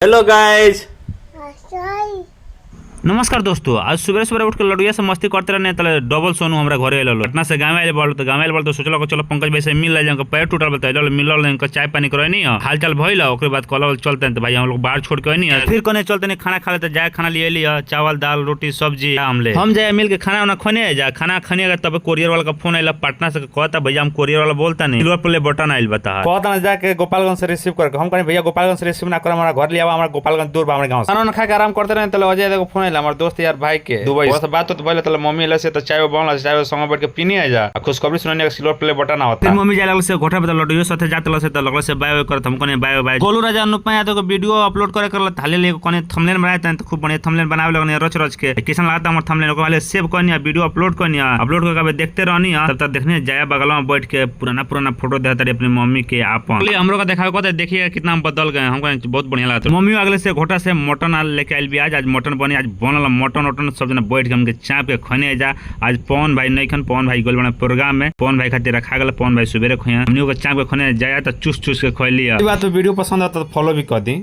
Hello guys. नमस्कार दोस्तों, आज सुबह सुबह उठ के लड़ुआ से मस्ती करते रहने तले डबल सोनू हमरा घरे आइल पटना से गाँव आइल बोल तो गाँव आइल बोल तो सोचल चलो पंकज भाई से मिल ले जाओ, पैर टूटल बताइल मिलल इनका चाय पानी करे नहीं हाल चाल भइल। ओकरे बाद कल चलते हैं तो भाई हम लोग बाहर छोड़ के नहीं फिर कने चलते नहीं खाना खा लेते जाए खाना लिए लिया चावल दाल रोटी सब्जी आमले हम जाए मिल के खाना खने जा खाना खने तब कोरियर वाला का फोन आइला पटना से कहता भैया हम कोरियर वाला बोलता नहीं सिल्वर प्ले बटन आइल बता कहता ना जाके गोपालगंज से रिसीव करके हम कहीं भैया गोपालगंज से रिसीव ना कर हमारा घर लिया हमारा गोपालगंज दूर हमारे गांव खाना खा के आराम करते रहे तो अजय देखो फोन आइला हमारे दोस्त यार भाई के दुबई से बात तो पहले तो मम्मी ले से तो चाय बनल चाय संग बैठ के पीनी आ जा खुशखबरी सुनाने सिल्वर प्ले बटन आवता फिर मम्मी जाए लगल से घोटा पे लड्डू साथे जाते से तो लगल से बाय करत हमको नहीं बाय गोलू राजा अनुपमा यादव को वीडियो अपलोड करे करल थाले ले कोने थंबनेल बनाए तो खूब बढ़िया थंबनेल बनावे लगने रच रच के किसन लगाता हमर थंबनेल को वाले सेव करनी वीडियो अपलोड करनी अपलोड करके देखते रहनी तब तक देखने जाए बगल में बैठ के पुराना फोटो देखता रही अपनी मम्मी के आपन हमरो का दिखावे कहते देखिए कितना बदल गए हमको बहुत बढ़िया लगता मम्मी अगले से घोटा से मटन लेके आइल भी आज मटन बनी आज बनल मटन सब जना बैठ के हमके चाप के खने जा आज पवन भाई नहीं खन पवन भाई गोल बना प्रोग्राम में पवन भाई खातिर रखा गल पवन भाई सुबेरे खोया हमनी को चाप के खने जाया तो चूस चूस के खोलिया। बात तो वीडियो पसंद आता तो फॉलो भी कर दी।